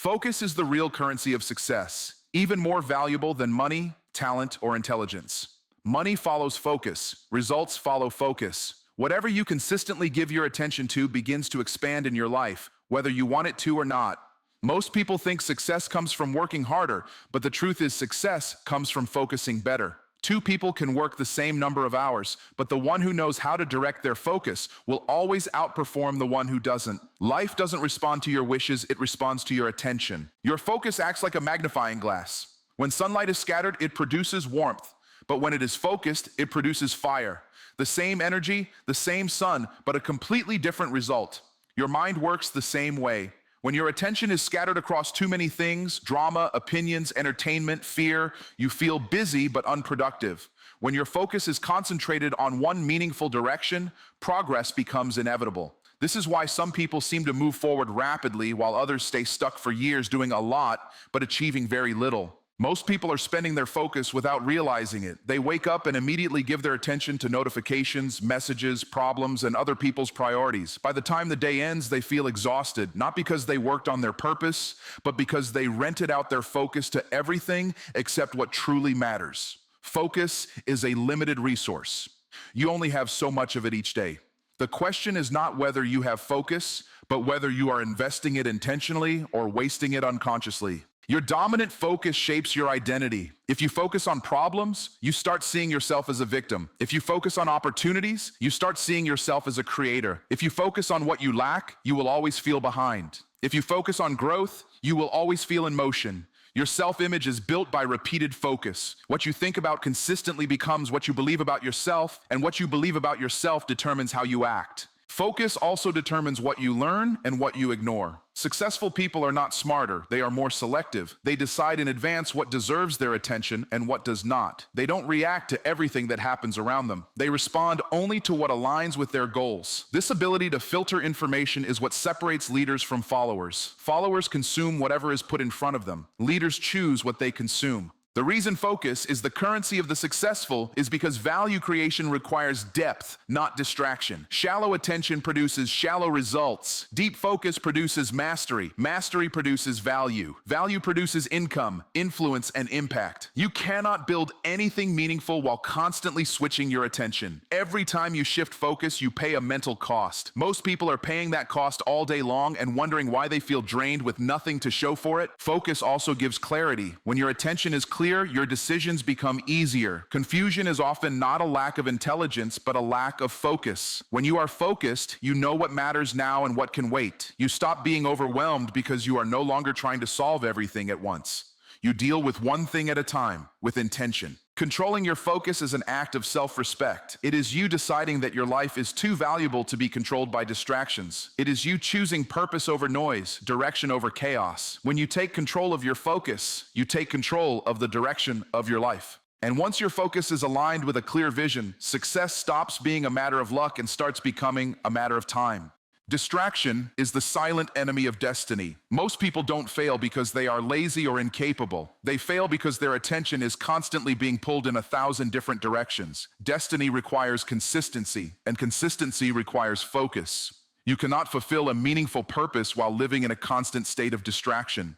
Focus is the real currency of success, even more valuable than money, talent, or intelligence. Money follows focus. Results follow focus. Whatever you consistently give your attention to begins to expand in your life, whether you want it to or not. Most people think success comes from working harder, but the truth is success comes from focusing better. Two people can work the same number of hours, but the one who knows how to direct their focus will always outperform the one who doesn't. Life doesn't respond to your wishes, it responds to your attention. Your focus acts like a magnifying glass. When sunlight is scattered, it produces warmth, but when it is focused, it produces fire. The same energy, the same sun, but a completely different result. Your mind works the same way. When your attention is scattered across too many things, drama, opinions, entertainment, fear, you feel busy but unproductive. When your focus is concentrated on one meaningful direction, progress becomes inevitable. This is why some people seem to move forward rapidly while others stay stuck for years doing a lot but achieving very little. Most people are spending their focus without realizing it. They wake up and immediately give their attention to notifications, messages, problems, and other people's priorities. By the time the day ends, they feel exhausted, not because they worked on their purpose, but because they rented out their focus to everything except what truly matters. Focus is a limited resource. You only have so much of it each day. The question is not whether you have focus, but whether you are investing it intentionally or wasting it unconsciously. Your dominant focus shapes your identity. If you focus on problems, you start seeing yourself as a victim. If you focus on opportunities, you start seeing yourself as a creator. If you focus on what you lack, you will always feel behind. If you focus on growth, you will always feel in motion. Your self-image is built by repeated focus. What you think about consistently becomes what you believe about yourself, and what you believe about yourself determines how you act. Focus also determines what you learn and what you ignore. Successful people are not smarter, they are more selective. They decide in advance what deserves their attention and what does not. They don't react to everything that happens around them. They respond only to what aligns with their goals. This ability to filter information is what separates leaders from followers. Followers consume whatever is put in front of them. Leaders choose what they consume. The reason focus is the currency of the successful is because value creation requires depth, not distraction. Shallow attention produces shallow results. Deep focus produces mastery. Mastery produces value. Value produces income, influence, and impact. You cannot build anything meaningful while constantly switching your attention. Every time you shift focus, you pay a mental cost. Most people are paying that cost all day long and wondering why they feel drained with nothing to show for it. Focus also gives clarity. When your attention is clear, your decisions become easier. Confusion is often not a lack of intelligence, but a lack of focus. When you are focused, you know what matters now and what can wait. You stop being overwhelmed because you are no longer trying to solve everything at once. You deal with one thing at a time, with intention. Controlling your focus is an act of self-respect. It is you deciding that your life is too valuable to be controlled by distractions. It is you choosing purpose over noise, direction over chaos. When you take control of your focus, you take control of the direction of your life. And once your focus is aligned with a clear vision, success stops being a matter of luck and starts becoming a matter of time. Distraction is the silent enemy of destiny. Most people don't fail because they are lazy or incapable. They fail because their attention is constantly being pulled in 1,000 different directions. Destiny requires consistency, and consistency requires focus. You cannot fulfill a meaningful purpose while living in a constant state of distraction.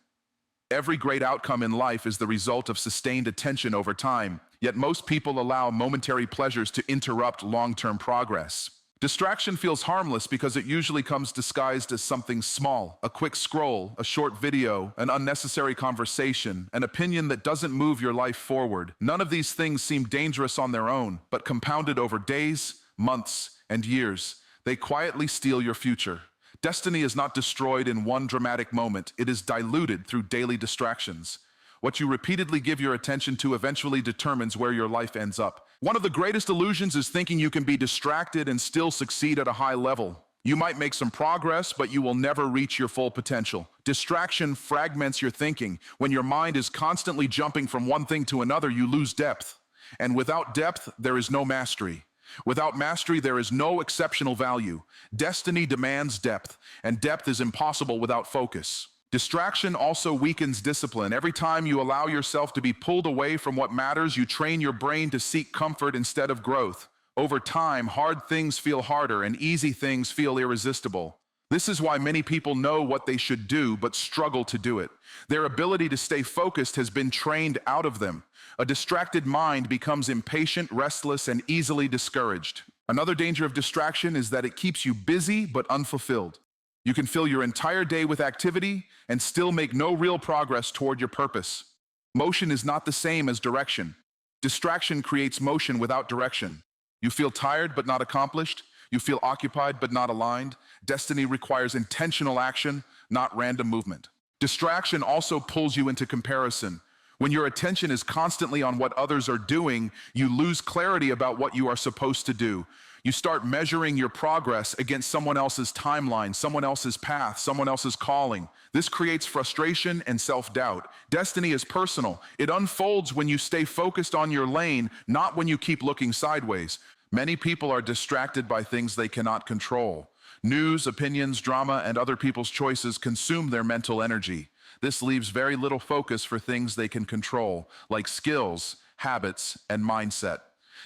Every great outcome in life is the result of sustained attention over time, yet most people allow momentary pleasures to interrupt long-term progress. Distraction feels harmless because it usually comes disguised as something small, a quick scroll, a short video, an unnecessary conversation, an opinion that doesn't move your life forward. None of these things seem dangerous on their own, but compounded over days, months, and years, they quietly steal your future. Destiny is not destroyed in one dramatic moment, it is diluted through daily distractions. What you repeatedly give your attention to eventually determines where your life ends up. One of the greatest illusions is thinking you can be distracted and still succeed at a high level. You might make some progress, but you will never reach your full potential. Distraction fragments your thinking. When your mind is constantly jumping from one thing to another, you lose depth. And without depth, there is no mastery. Without mastery, there is no exceptional value. Destiny demands depth, and depth is impossible without focus. Distraction also weakens discipline. Every time you allow yourself to be pulled away from what matters, you train your brain to seek comfort instead of growth. Over time, hard things feel harder and easy things feel irresistible. This is why many people know what they should do but struggle to do it. Their ability to stay focused has been trained out of them. A distracted mind becomes impatient, restless, and easily discouraged. Another danger of distraction is that it keeps you busy but unfulfilled. You can fill your entire day with activity and still make no real progress toward your purpose. Motion is not the same as direction. Distraction creates motion without direction. You feel tired but not accomplished. You feel occupied but not aligned. Destiny requires intentional action, not random movement. Distraction also pulls you into comparison. When your attention is constantly on what others are doing, you lose clarity about what you are supposed to do. You start measuring your progress against someone else's timeline, someone else's path, someone else's calling. This creates frustration and self-doubt. Destiny is personal. It unfolds when you stay focused on your lane, not when you keep looking sideways. Many people are distracted by things they cannot control. News, opinions, drama, and other people's choices consume their mental energy. This leaves very little focus for things they can control, like skills, habits, and mindset.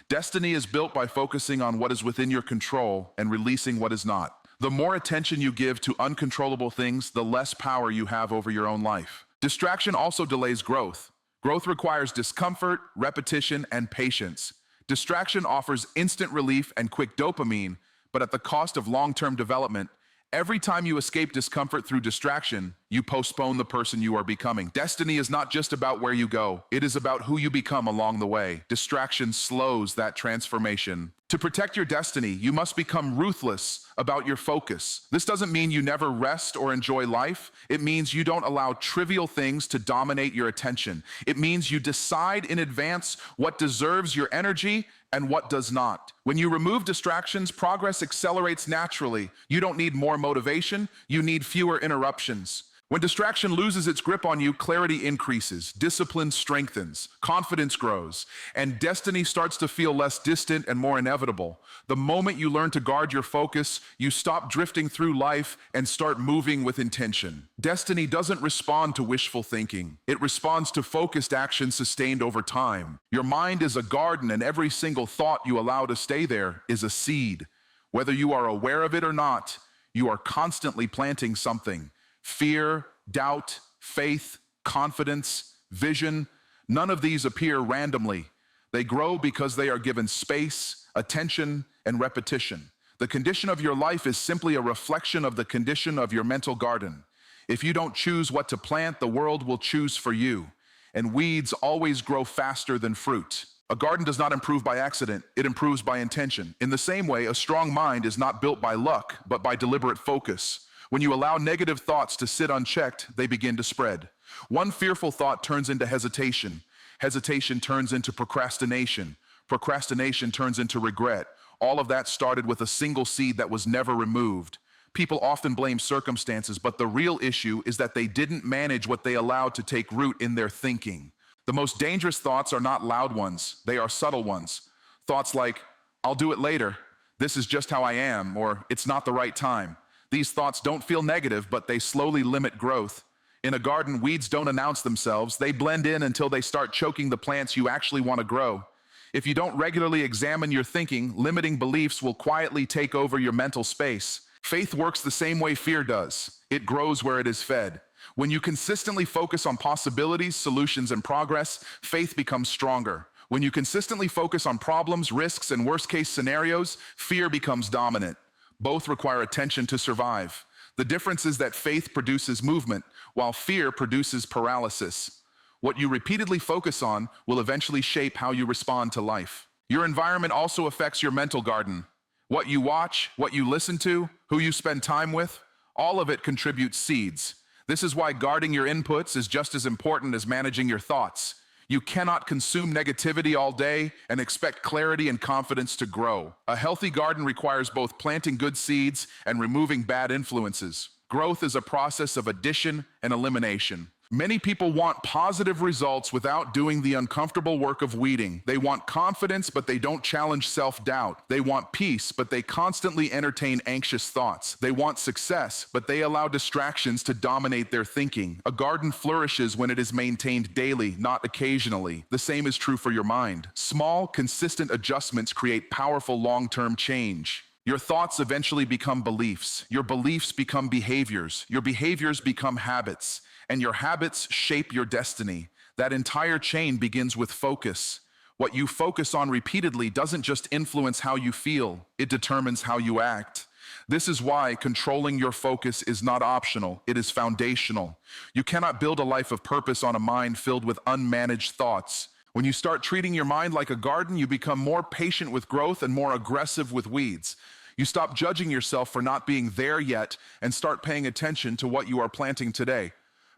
Destiny is built by focusing on what is within your control and releasing what is not. The more attention you give to uncontrollable things, the less power you have over your own life. Distraction also delays growth. Growth requires discomfort, repetition, and patience. Distraction offers instant relief and quick dopamine, but at the cost of long-term development. Every time you escape discomfort through distraction, you postpone the person you are becoming. Destiny is not just about where you go, it is about who you become along the way. Distraction slows that transformation. To protect your destiny, you must become ruthless about your focus. This doesn't mean you never rest or enjoy life. It means you don't allow trivial things to dominate your attention. It means you decide in advance what deserves your energy and what does not. When you remove distractions, progress accelerates naturally. You don't need more motivation, you need fewer interruptions. When distraction loses its grip on you, clarity increases, discipline strengthens, confidence grows, and destiny starts to feel less distant and more inevitable. The moment you learn to guard your focus, you stop drifting through life and start moving with intention. Destiny doesn't respond to wishful thinking. It responds to focused action sustained over time. Your mind is a garden, and every single thought you allow to stay there is a seed. Whether you are aware of it or not, you are constantly planting something. Fear, doubt, faith, confidence, vision, none of these appear randomly. They grow because they are given space, attention, and repetition. The condition of your life is simply a reflection of the condition of your mental garden. If you don't choose what to plant, the world will choose for you. And weeds always grow faster than fruit. A garden does not improve by accident, it improves by intention. In the same way, a strong mind is not built by luck, but by deliberate focus. When you allow negative thoughts to sit unchecked, they begin to spread. One fearful thought turns into hesitation. Hesitation turns into procrastination. Procrastination turns into regret. All of that started with a single seed that was never removed. People often blame circumstances, but the real issue is that they didn't manage what they allowed to take root in their thinking. The most dangerous thoughts are not loud ones, they are subtle ones. Thoughts like, "I'll do it later," "This is just how I am," or "It's not the right time." These thoughts don't feel negative, but they slowly limit growth. In a garden, weeds don't announce themselves. They blend in until they start choking the plants you actually want to grow. If you don't regularly examine your thinking, limiting beliefs will quietly take over your mental space. Faith works the same way fear does. It grows where it is fed. When you consistently focus on possibilities, solutions, and progress, faith becomes stronger. When you consistently focus on problems, risks, and worst-case scenarios, fear becomes dominant. Both require attention to survive. The difference is that faith produces movement, while fear produces paralysis. What you repeatedly focus on will eventually shape how you respond to life. Your environment also affects your mental garden. What you watch, what you listen to, who you spend time with, all of it contributes seeds. This is why guarding your inputs is just as important as managing your thoughts. You cannot consume negativity all day and expect clarity and confidence to grow. A healthy garden requires both planting good seeds and removing bad influences. Growth is a process of addition and elimination. Many people want positive results without doing the uncomfortable work of weeding. They want confidence, but they don't challenge self-doubt. They want peace, but they constantly entertain anxious thoughts. They want success, but they allow distractions to dominate their thinking. A garden flourishes when it is maintained daily, not occasionally. The same is true for your mind. Small, consistent adjustments create powerful long-term change. Your thoughts eventually become beliefs. Your beliefs become behaviors. Your behaviors become habits. And your habits shape your destiny. That entire chain begins with focus. What you focus on repeatedly doesn't just influence how you feel, it determines how you act. This is why controlling your focus is not optional, it is foundational. You cannot build a life of purpose on a mind filled with unmanaged thoughts. When you start treating your mind like a garden, you become more patient with growth and more aggressive with weeds. You stop judging yourself for not being there yet and start paying attention to what you are planting today.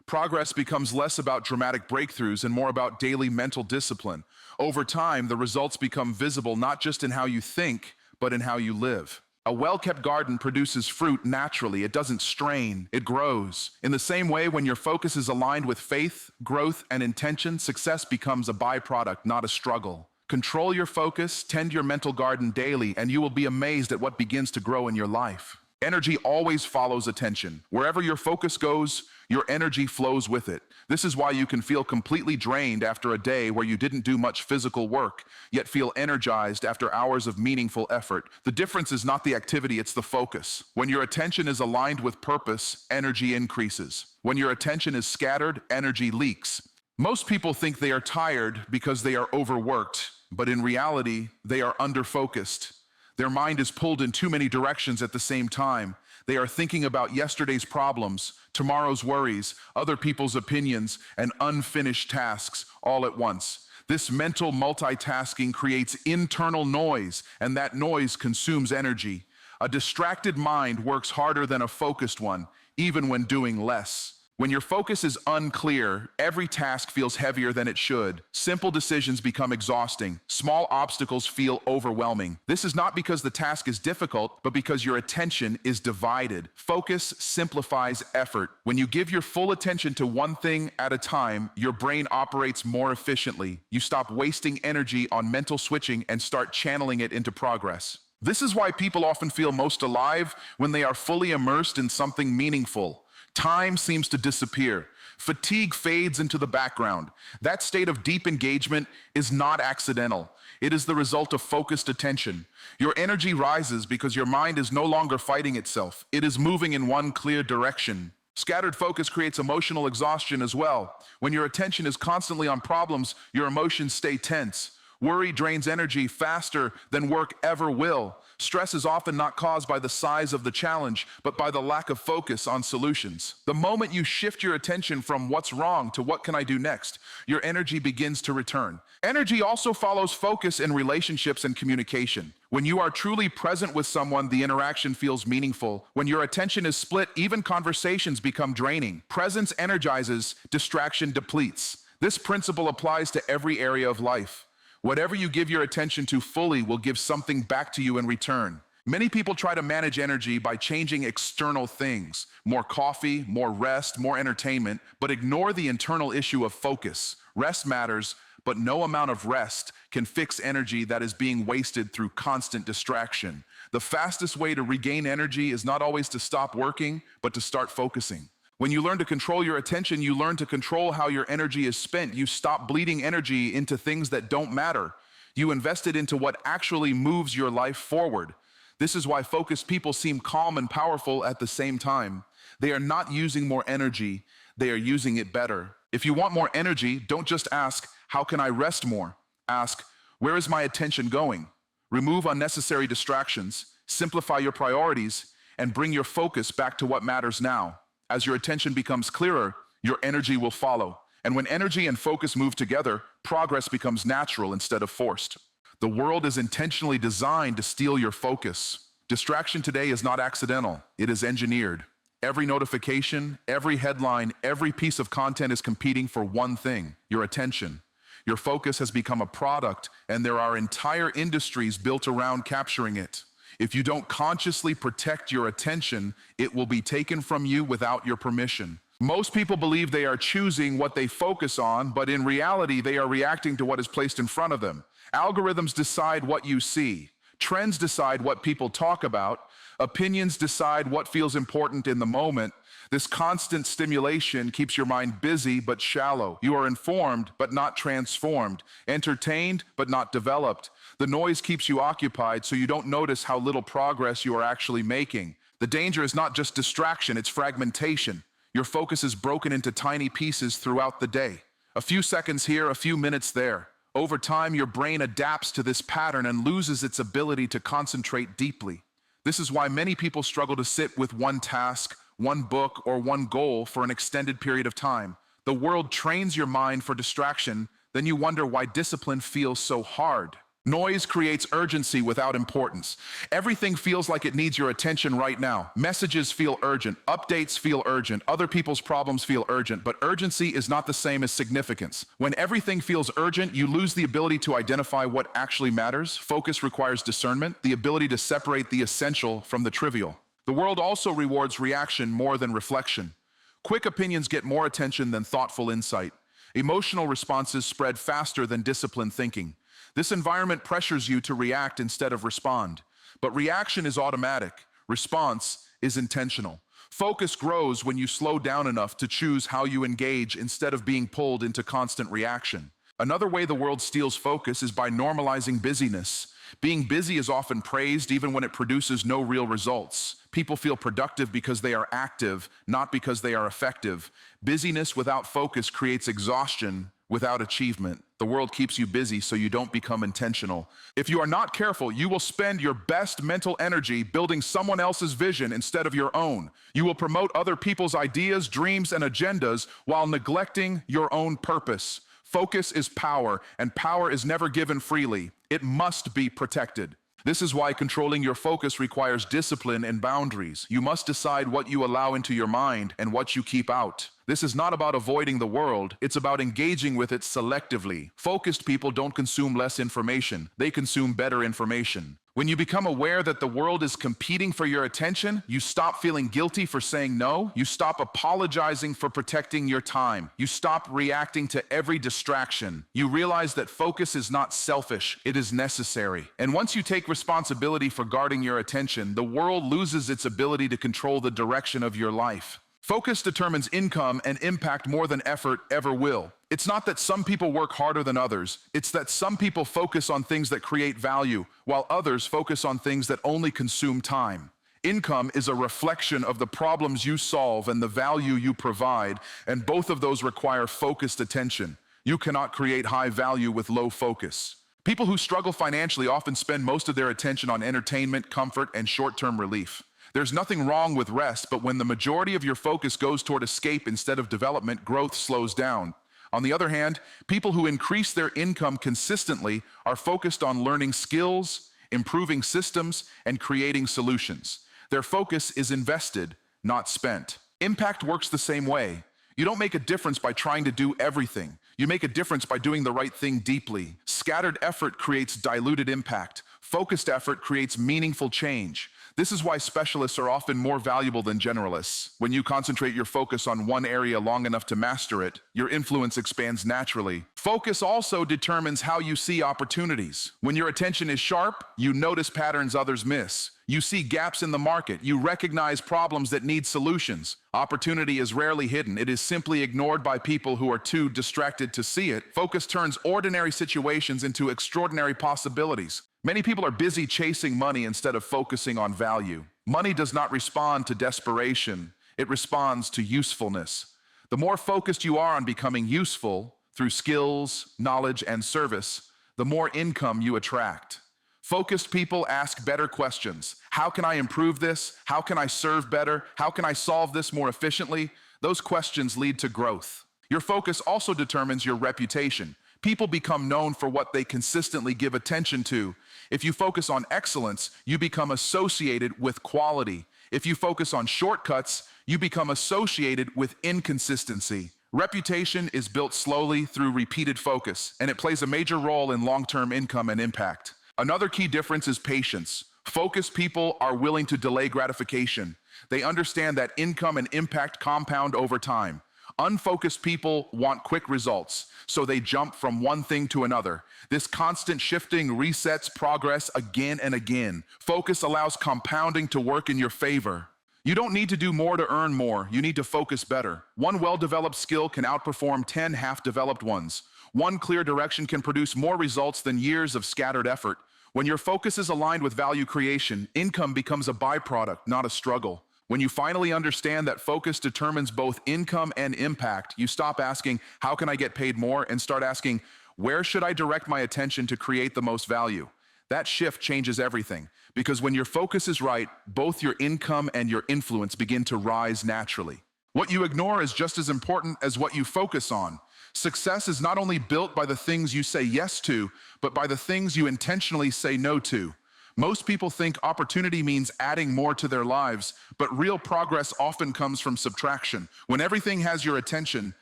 Progress becomes less about dramatic breakthroughs and more about daily mental discipline. Over time, the results become visible not just in how you think, but in how you live. A well-kept garden produces fruit naturally. It doesn't strain, it grows. In the same way, when your focus is aligned with faith, growth, and intention, success becomes a byproduct, not a struggle. Control your focus, tend your mental garden daily, and you will be amazed at what begins to grow in your life. Energy always follows attention. Wherever your focus goes, your energy flows with it. This is why you can feel completely drained after a day where you didn't do much physical work, yet feel energized after hours of meaningful effort. The difference is not the activity, it's the focus. When your attention is aligned with purpose, energy increases. When your attention is scattered, energy leaks. Most people think they are tired because they are overworked, but in reality, they are underfocused. Their mind is pulled in too many directions at the same time. They are thinking about yesterday's problems, tomorrow's worries, other people's opinions, and unfinished tasks all at once. This mental multitasking creates internal noise, and that noise consumes energy. A distracted mind works harder than a focused one, even when doing less. When your focus is unclear, every task feels heavier than it should. Simple decisions become exhausting. Small obstacles feel overwhelming. This is not because the task is difficult, but because your attention is divided. Focus simplifies effort. When you give your full attention to one thing at a time, your brain operates more efficiently. You stop wasting energy on mental switching and start channeling it into progress. This is why people often feel most alive when they are fully immersed in something meaningful. Time seems to disappear. Fatigue fades into the background. That state of deep engagement is not accidental. It is the result of focused attention. Your energy rises because your mind is no longer fighting itself. It is moving in one clear direction. Scattered focus creates emotional exhaustion as well. When your attention is constantly on problems, your emotions stay tense. Worry drains energy faster than work ever will. Stress is often not caused by the size of the challenge, but by the lack of focus on solutions. The moment you shift your attention from what's wrong to what can I do next, your energy begins to return. Energy also follows focus in relationships and communication. When you are truly present with someone, the interaction feels meaningful. When your attention is split, even conversations become draining. Presence energizes, distraction depletes. This principle applies to every area of life. Whatever you give your attention to fully will give something back to you in return. Many people try to manage energy by changing external things, more coffee, more rest, more entertainment, but ignore the internal issue of focus. Rest matters, but no amount of rest can fix energy that is being wasted through constant distraction. The fastest way to regain energy is not always to stop working, but to start focusing. When you learn to control your attention, you learn to control how your energy is spent. You stop bleeding energy into things that don't matter. You invest it into what actually moves your life forward. This is why focused people seem calm and powerful at the same time. They are not using more energy, they are using it better. If you want more energy, don't just ask, how can I rest more? Ask, where is my attention going? Remove unnecessary distractions, simplify your priorities, and bring your focus back to what matters now. As your attention becomes clearer, your energy will follow. And when energy and focus move together, progress becomes natural instead of forced. The world is intentionally designed to steal your focus. Distraction today is not accidental, it is engineered. Every notification, every headline, every piece of content is competing for one thing, your attention. Your focus has become a product, and there are entire industries built around capturing it. If you don't consciously protect your attention, it will be taken from you without your permission. Most people believe they are choosing what they focus on, but in reality, they are reacting to what is placed in front of them. Algorithms decide what you see. Trends decide what people talk about. Opinions decide what feels important in the moment. This constant stimulation keeps your mind busy but shallow. You are informed but not transformed, entertained but not developed. The noise keeps you occupied so you don't notice how little progress you are actually making. The danger is not just distraction, it's fragmentation. Your focus is broken into tiny pieces throughout the day. A few seconds here, a few minutes there. Over time, your brain adapts to this pattern and loses its ability to concentrate deeply. This is why many people struggle to sit with one task, one book, or one goal for an extended period of time. The world trains your mind for distraction, then you wonder why discipline feels so hard. Noise creates urgency without importance. Everything feels like it needs your attention right now. Messages feel urgent, updates feel urgent, other people's problems feel urgent, but urgency is not the same as significance. When everything feels urgent, you lose the ability to identify what actually matters. Focus requires discernment, the ability to separate the essential from the trivial. The world also rewards reaction more than reflection. Quick opinions get more attention than thoughtful insight. Emotional responses spread faster than disciplined thinking. This environment pressures you to react instead of respond. But reaction is automatic. Response is intentional. Focus grows when you slow down enough to choose how you engage instead of being pulled into constant reaction. Another way the world steals focus is by normalizing busyness. Being busy is often praised even when it produces no real results. People feel productive because they are active, not because they are effective. Busyness without focus creates exhaustion without achievement. The world keeps you busy so you don't become intentional. If you are not careful, you will spend your best mental energy building someone else's vision instead of your own. You will promote other people's ideas, dreams, and agendas while neglecting your own purpose. Focus is power, and power is never given freely. It must be protected. This is why controlling your focus requires discipline and boundaries. You must decide what you allow into your mind and what you keep out. This is not about avoiding the world, it's about engaging with it selectively. Focused people don't consume less information, they consume better information. When you become aware that the world is competing for your attention, you stop feeling guilty for saying no, you stop apologizing for protecting your time, you stop reacting to every distraction. You realize that focus is not selfish, it is necessary. And once you take responsibility for guarding your attention, the world loses its ability to control the direction of your life. Focus determines income and impact more than effort ever will. It's not that some people work harder than others, it's that some people focus on things that create value, while others focus on things that only consume time. Income is a reflection of the problems you solve and the value you provide, and both of those require focused attention. You cannot create high value with low focus. People who struggle financially often spend most of their attention on entertainment, comfort, and short-term relief. There's nothing wrong with rest, but when the majority of your focus goes toward escape instead of development, growth slows down. On the other hand, people who increase their income consistently are focused on learning skills, improving systems, and creating solutions. Their focus is invested, not spent. Impact works the same way. You don't make a difference by trying to do everything. You make a difference by doing the right thing deeply. Scattered effort creates diluted impact. Focused effort creates meaningful change. This is why specialists are often more valuable than generalists. When you concentrate your focus on one area long enough to master it, your influence expands naturally. Focus also determines how you see opportunities. When your attention is sharp, you notice patterns others miss. You see gaps in the market. You recognize problems that need solutions. Opportunity is rarely hidden. It is simply ignored by people who are too distracted to see it. Focus turns ordinary situations into extraordinary possibilities. Many people are busy chasing money instead of focusing on value. Money does not respond to desperation. It responds to usefulness. The more focused you are on becoming useful through skills, knowledge, and service, the more income you attract. Focused people ask better questions. How can I improve this? How can I serve better? How can I solve this more efficiently? Those questions lead to growth. Your focus also determines your reputation. People become known for what they consistently give attention to. If you focus on excellence, you become associated with quality. If you focus on shortcuts, you become associated with inconsistency. Reputation is built slowly through repeated focus, and it plays a major role in long-term income and impact. Another key difference is patience. Focused people are willing to delay gratification. They understand that income and impact compound over time. Unfocused people want quick results, so they jump from one thing to another. This constant shifting resets progress again and again. Focus allows compounding to work in your favor. You don't need to do more to earn more. You need to focus better. One well-developed skill can outperform 10 half-developed ones. One clear direction can produce more results than years of scattered effort. When your focus is aligned with value creation, income becomes a byproduct, not a struggle. When you finally understand that focus determines both income and impact, you stop asking, how can I get paid more? And start asking, where should I direct my attention to create the most value? That shift changes everything, because when your focus is right, both your income and your influence begin to rise naturally. What you ignore is just as important as what you focus on. Success is not only built by the things you say yes to, but by the things you intentionally say no to. Most people think opportunity means adding more to their lives, but real progress often comes from subtraction. When everything has your attention,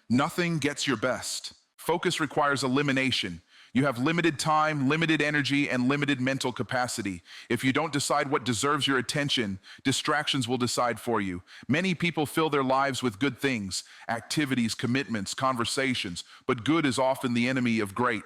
nothing gets your best. Focus requires elimination. You have limited time, limited energy, and limited mental capacity. If you don't decide what deserves your attention, distractions will decide for you. Many people fill their lives with good things, activities, commitments, conversations, but good is often the enemy of great.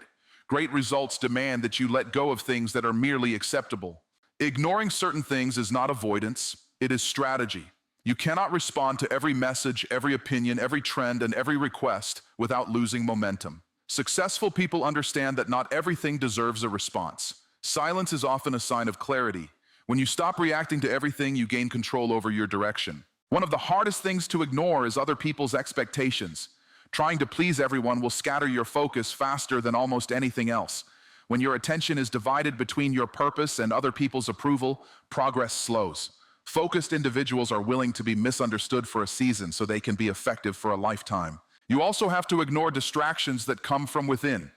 Great results demand that you let go of things that are merely acceptable. Ignoring certain things is not avoidance, it is strategy. You cannot respond to every message, every opinion, every trend, and every request without losing momentum. Successful people understand that not everything deserves a response. Silence is often a sign of clarity. When you stop reacting to everything, you gain control over your direction. One of the hardest things to ignore is other people's expectations. Trying to please everyone will scatter your focus faster than almost anything else. When your attention is divided between your purpose and other people's approval, progress slows. Focused individuals are willing to be misunderstood for a season so they can be effective for a lifetime. You also have to ignore distractions that come from within.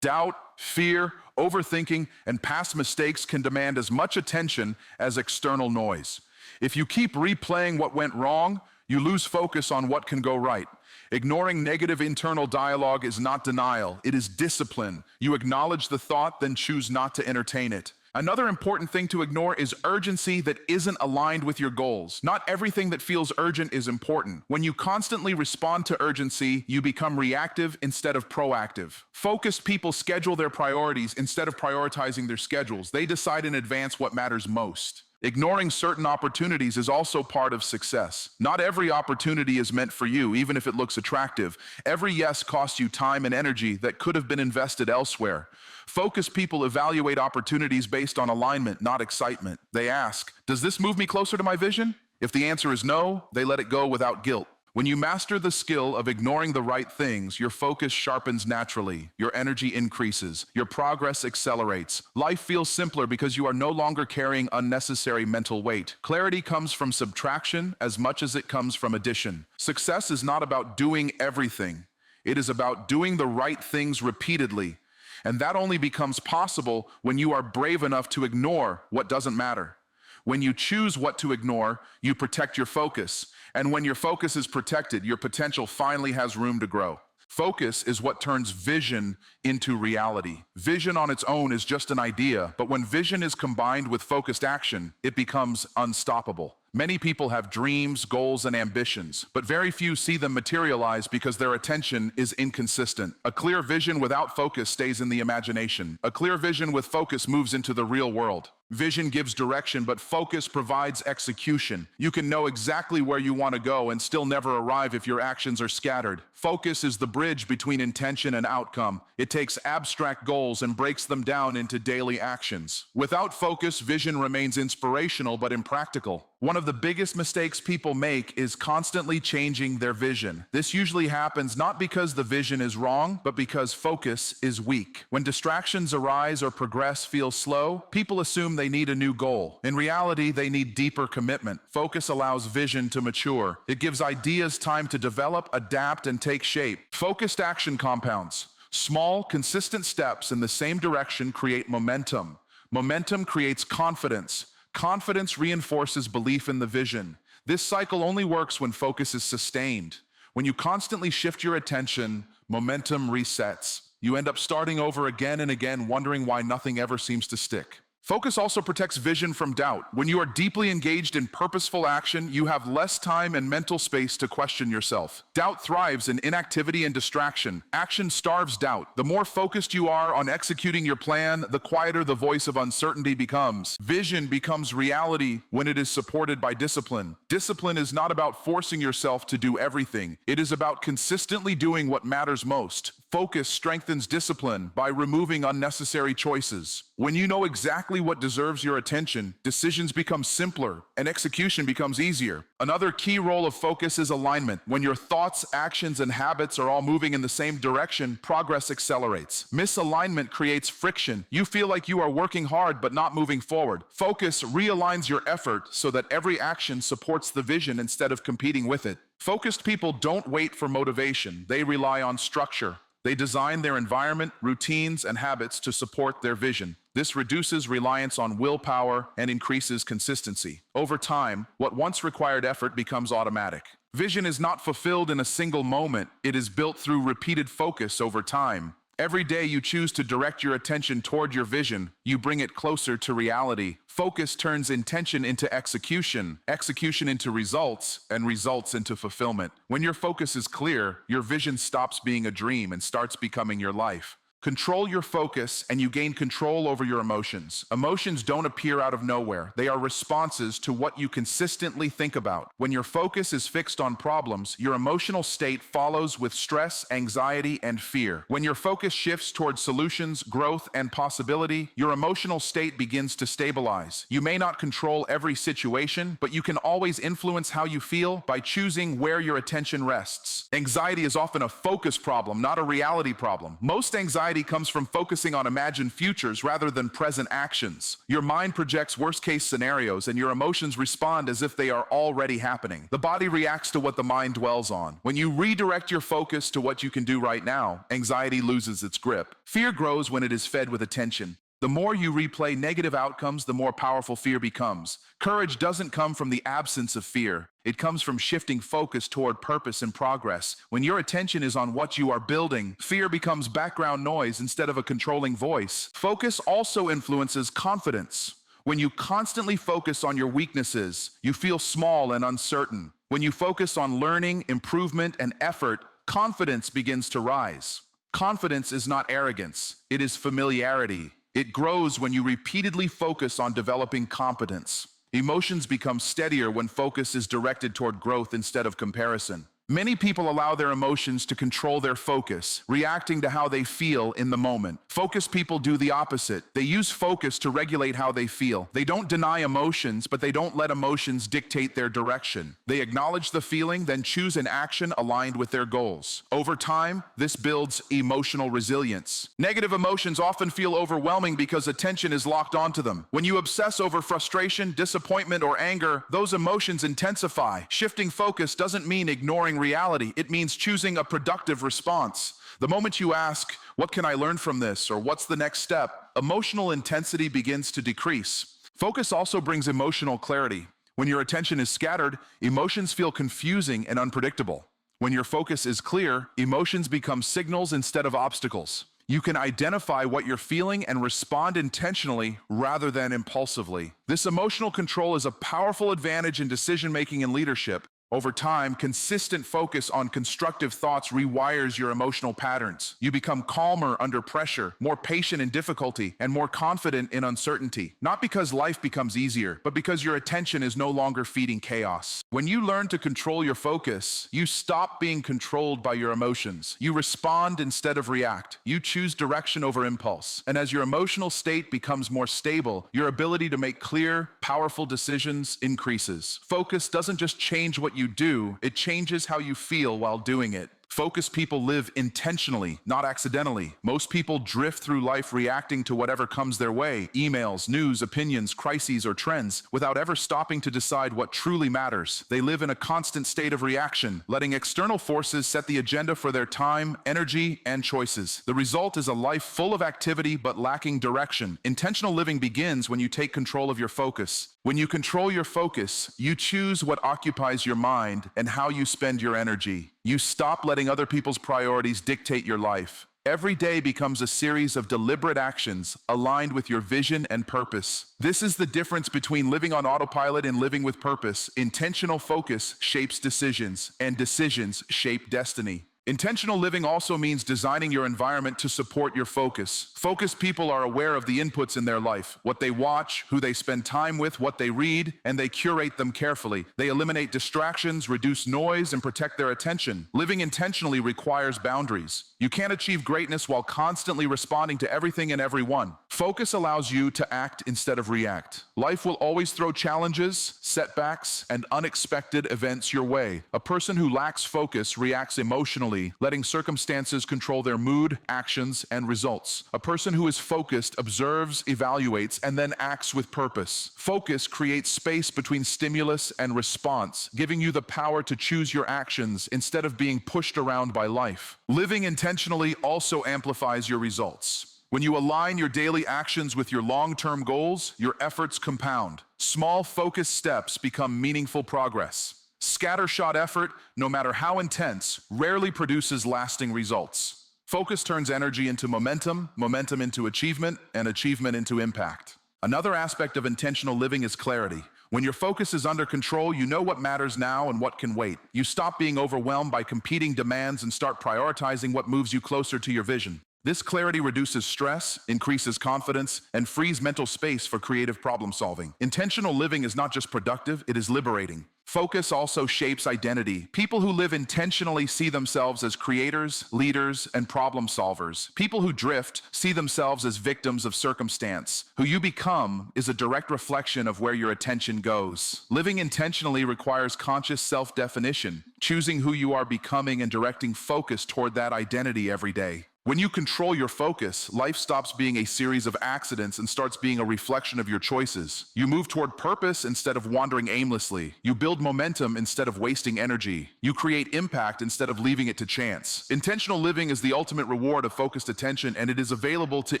Doubt, fear, overthinking, and past mistakes can demand as much attention as external noise. If you keep replaying what went wrong, you lose focus on what can go right. Ignoring negative internal dialogue is not denial, it is discipline. You acknowledge the thought, then choose not to entertain it. Another important thing to ignore is urgency that isn't aligned with your goals. Not everything that feels urgent is important. When you constantly respond to urgency, you become reactive instead of proactive. Focused people schedule their priorities instead of prioritizing their schedules. They decide in advance what matters most. Ignoring certain opportunities is also part of success. Not every opportunity is meant for you, even if it looks attractive. Every yes costs you time and energy that could have been invested elsewhere. Focused people evaluate opportunities based on alignment, not excitement. They ask, does this move me closer to my vision? If the answer is no, they let it go without guilt. When you master the skill of ignoring the right things, your focus sharpens naturally, your energy increases, your progress accelerates. Life feels simpler because you are no longer carrying unnecessary mental weight. Clarity comes from subtraction as much as it comes from addition. Success is not about doing everything. It is about doing the right things repeatedly. And that only becomes possible when you are brave enough to ignore what doesn't matter. When you choose what to ignore, you protect your focus. And when your focus is protected, your potential finally has room to grow. Focus is what turns vision into reality. Vision on its own is just an idea, but when vision is combined with focused action, it becomes unstoppable. Many people have dreams, goals, and ambitions, but very few see them materialize because their attention is inconsistent. A clear vision without focus stays in the imagination. A clear vision with focus moves into the real world. Vision gives direction, but focus provides execution. You can know exactly where you want to go and still never arrive if your actions are scattered. Focus is the bridge between intention and outcome. It takes abstract goals and breaks them down into daily actions. Without focus, vision remains inspirational but impractical. One of the biggest mistakes people make is constantly changing their vision. This usually happens not because the vision is wrong, but because focus is weak. When distractions arise or progress feels slow, people assume they need a new goal. In reality, they need deeper commitment. Focus allows vision to mature. It gives ideas time to develop, adapt, and take shape. Focused action compounds. Small, consistent steps in the same direction create momentum. Momentum creates confidence. Confidence reinforces belief in the vision. This cycle only works when focus is sustained. When you constantly shift your attention, momentum resets. You end up starting over again and again, wondering why nothing ever seems to stick. Focus also protects vision from doubt. When you are deeply engaged in purposeful action, you have less time and mental space to question yourself. Doubt thrives in inactivity and distraction. Action starves doubt. The more focused you are on executing your plan, the quieter the voice of uncertainty becomes. Vision becomes reality when it is supported by discipline. Discipline is not about forcing yourself to do everything. It is about consistently doing what matters most. Focus strengthens discipline by removing unnecessary choices. When you know exactly what deserves your attention, decisions become simpler and execution becomes easier. Another key role of focus is alignment. When your thoughts, actions, and habits are all moving in the same direction, progress accelerates. Misalignment creates friction. You feel like you are working hard but not moving forward. Focus realigns your effort so that every action supports the vision instead of competing with it. Focused people don't wait for motivation. They rely on structure. They design their environment, routines, and habits to support their vision. This reduces reliance on willpower and increases consistency. Over time, what once required effort becomes automatic. Vision is not fulfilled in a single moment. It is built through repeated focus over time. Every day you choose to direct your attention toward your vision, you bring it closer to reality. Focus turns intention into execution, execution into results, and results into fulfillment. When your focus is clear, your vision stops being a dream and starts becoming your life. Control your focus and you gain control over your emotions. Emotions don't appear out of nowhere. They are responses to what you consistently think about. When your focus is fixed on problems, your emotional state follows with stress, anxiety, and fear. When your focus shifts towards solutions, growth, and possibility, your emotional state begins to stabilize. You may not control every situation, but you can always influence how you feel by choosing where your attention rests. Anxiety is often a focus problem, not a reality problem. Most anxiety comes from focusing on imagined futures rather than present actions. Your mind projects worst-case scenarios and your emotions respond as if they are already happening. The body reacts to what the mind dwells on. When you redirect your focus to what you can do right now, anxiety loses its grip. Fear grows when it is fed with attention. The more you replay negative outcomes, the more powerful fear becomes. Courage doesn't come from the absence of fear. It comes from shifting focus toward purpose and progress. When your attention is on what you are building, fear becomes background noise instead of a controlling voice. Focus also influences confidence. When you constantly focus on your weaknesses, you feel small and uncertain. When you focus on learning, improvement, and effort, confidence begins to rise. Confidence is not arrogance, it is familiarity. It grows when you repeatedly focus on developing competence. Emotions become steadier when focus is directed toward growth instead of comparison. Many people allow their emotions to control their focus, reacting to how they feel in the moment. Focused people do the opposite. They use focus to regulate how they feel. They don't deny emotions, but they don't let emotions dictate their direction. They acknowledge the feeling, then choose an action aligned with their goals. Over time, this builds emotional resilience. Negative emotions often feel overwhelming because attention is locked onto them. When you obsess over frustration, disappointment, or anger, those emotions intensify. Shifting focus doesn't mean ignoring reality. It means choosing a productive response. The moment you ask, "What can I learn from this?" or "What's the next step?" emotional intensity begins to decrease. Focus also brings emotional clarity. When your attention is scattered, emotions feel confusing and unpredictable. When your focus is clear, emotions become signals instead of obstacles. You can identify what you're feeling and respond intentionally rather than impulsively. This emotional control is a powerful advantage in decision-making and leadership. Over time, consistent focus on constructive thoughts rewires your emotional patterns. You become calmer under pressure, more patient in difficulty, and more confident in uncertainty. Not because life becomes easier, but because your attention is no longer feeding chaos. When you learn to control your focus, you stop being controlled by your emotions. You respond instead of react. You choose direction over impulse. And as your emotional state becomes more stable, your ability to make clear, powerful decisions increases. Focus doesn't just change what you do, it changes how you feel while doing it. Focused people live intentionally, not accidentally. Most people drift through life reacting to whatever comes their way, emails, news, opinions, crises, or trends, without ever stopping to decide what truly matters. They live in a constant state of reaction, letting external forces set the agenda for their time, energy, and choices. The result is a life full of activity but lacking direction. Intentional living begins when you take control of your focus. When you control your focus, you choose what occupies your mind and how you spend your energy. You stop letting other people's priorities dictate your life. Every day becomes a series of deliberate actions aligned with your vision and purpose. This is the difference between living on autopilot and living with purpose. Intentional focus shapes decisions, and decisions shape destiny. Intentional living also means designing your environment to support your focus. Focused people are aware of the inputs in their life, what they watch, who they spend time with, what they read, and they curate them carefully. They eliminate distractions, reduce noise, and protect their attention. Living intentionally requires boundaries. You can't achieve greatness while constantly responding to everything and everyone. Focus allows you to act instead of react. Life will always throw challenges, setbacks, and unexpected events your way. A person who lacks focus reacts emotionally, letting circumstances control their mood, actions, and results. A person who is focused observes, evaluates, and then acts with purpose. Focus creates space between stimulus and response, giving you the power to choose your actions instead of being pushed around by life. Living intentionally also amplifies your results. When you align your daily actions with your long-term goals, your efforts compound. Small, focused steps become meaningful progress. Scattershot effort, no matter how intense, rarely produces lasting results. Focus turns energy into momentum, momentum into achievement, and achievement into impact. Another aspect of intentional living is clarity. When your focus is under control, you know what matters now and what can wait. You stop being overwhelmed by competing demands and start prioritizing what moves you closer to your vision. This clarity reduces stress, increases confidence, and frees mental space for creative problem solving. Intentional living is not just productive, it is liberating. Focus also shapes identity. People who live intentionally see themselves as creators, leaders, and problem solvers. People who drift see themselves as victims of circumstance. Who you become is a direct reflection of where your attention goes. Living intentionally requires conscious self-definition, choosing who you are becoming and directing focus toward that identity every day. When you control your focus, life stops being a series of accidents and starts being a reflection of your choices. You move toward purpose instead of wandering aimlessly. You build momentum instead of wasting energy. You create impact instead of leaving it to chance. Intentional living is the ultimate reward of focused attention, and it is available to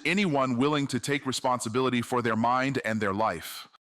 anyone willing to take responsibility for their mind and their life.